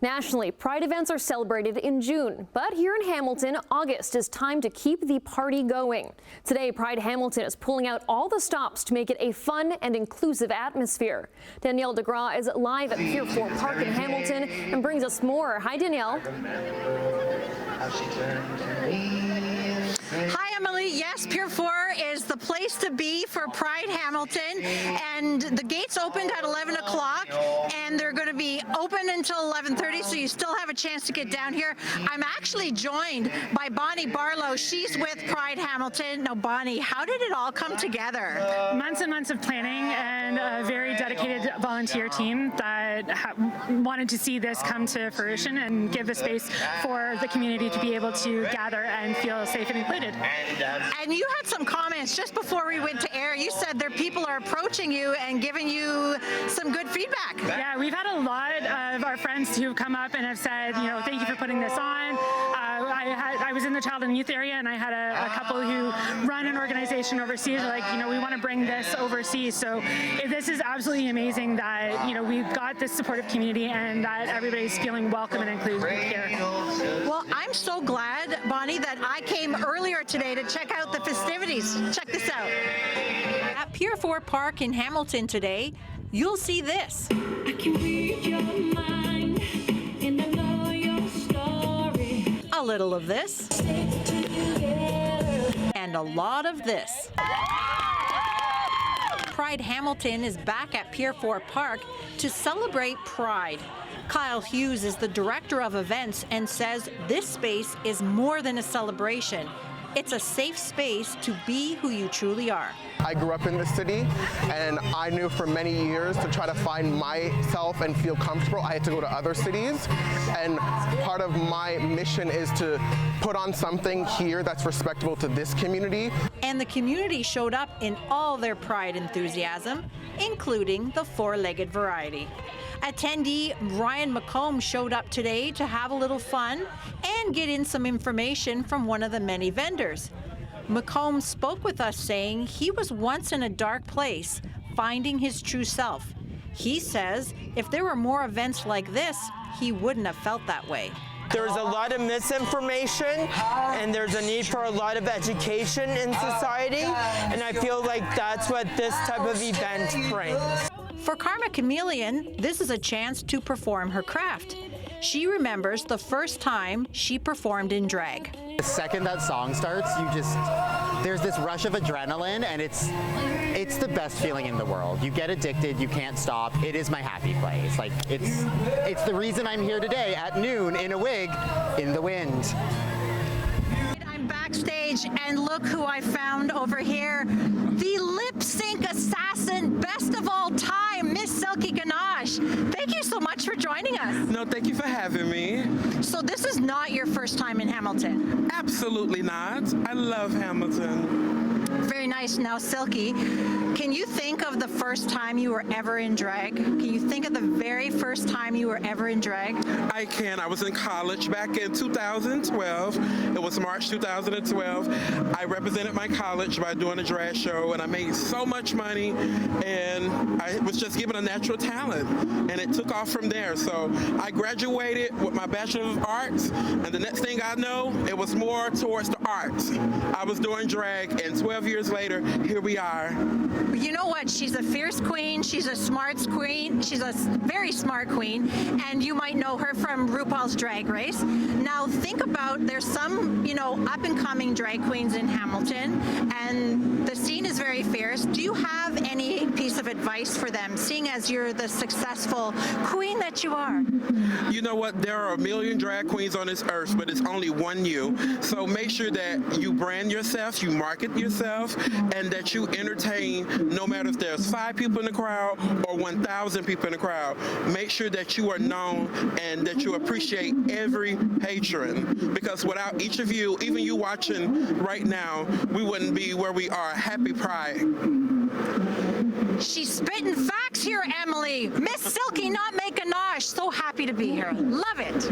Nationally, Pride events are celebrated in June, but here in Hamilton, August is time to keep the party going. Today, Pride Hamilton is pulling out all the stops to make it a fun and inclusive atmosphere. Danielle DeGraw is live at Pier 4 Park in Hamilton and brings us more. Hi, Danielle. Hi, Emily. Yes, Pier 4 is the place to be for Pride Hamilton, and the gates opened at 11 o'clock, and they're going to be open until 11:30, so you still have a chance to get down here. I'm actually joined by Bonnie Barlow. She's with Pride Hamilton. Now, Bonnie, how did it all come together? Months and months of planning and a very dedicated volunteer team that wanted to see this come to fruition and give a space for the community to be able to gather and feel safe and included. And you had some comments just before we went to air. You said there people are approaching you and giving you some good feedback. Yeah, we've had a lot of our friends who've come up and have said, you know, thank you for putting this on. I was in the child and youth area, and I had a couple who run an organization overseas. They're like, you know, we want to bring this overseas. So this is absolutely amazing that, you know, we've got this supportive community and that everybody's feeling welcome and included here. Well, I'm so glad, Bonnie, that I came earlier today to check out the festivities. Check this out. At Pier 4 Park in Hamilton today, you'll see this. I can read your mind and I know your story. A little of this. And a lot of this. Pride Hamilton is back at Pier 4 Park to celebrate Pride. Kyle Hughes is the director of events and says this space is more than a celebration. It's a safe space to be who you truly are. I grew up in the city, and I knew for many years to try to find myself and feel comfortable, I had to go to other cities. And part of my mission is to put on something here that's respectable to this community. And the community showed up in all their Pride enthusiasm, including the four-legged variety. Attendee Ryan McComb showed up today to have a little fun and get in some information from one of the many vendors. McComb spoke with us saying he was once in a dark place, finding his true self. He says if there were more events like this, he wouldn't have felt that way. There's a lot of misinformation, and there's a need for a lot of education in society, and I feel like that's what this type of event brings. For Karma Chameleon, this is a chance to perform her craft. She remembers the first time she performed in drag. The second that song starts, there's this rush of adrenaline, and it's the best feeling in the world. You get addicted, you can't stop. It is my happy place. Like it's the reason I'm here today at noon in a wig in the wind. I'm backstage, and look who I found over here. The lip sync assassin, best of all time, Miss Silky Ganache. Thank you so much for joining us. No, thank you for having me. So this is not your first time in Hamilton? Absolutely not. I love Hamilton. Very nice. Now, Silky, can you think of the first time you were ever in drag? Can you think of the very first time you were ever in drag? I can. I was in college back in 2012. It was March 2012. I represented my college by doing a drag show, and I made so much money, and I was just given a natural talent, and it took off from there. So I graduated with my Bachelor of Arts, and the next thing I know, it was more towards the arts. I was doing drag, and 12 years later, here we are. You know what? She's a fierce queen. She's a smarts queen. She's a very smart queen, and you might know her from RuPaul's Drag Race. Now, think about, there's some, you know, up-and-coming drag queens in Hamilton, and the scene is very fierce. Do you have any piece of advice for them, seeing as you're the successful queen that you are? You know what? There are a million drag queens on this earth, but it's only one you. So make sure that you brand yourself, you market yourself, and that you entertain, no matter if there's 5 people in the crowd or 1,000 people in the crowd. Make sure that you are known and that you appreciate every patron, because without each of you, even you watching right now, we wouldn't be where we are. Happy Pride. She's spitting facts here, Emily. Miss Silky, not make a nosh. So happy to be here. Love it.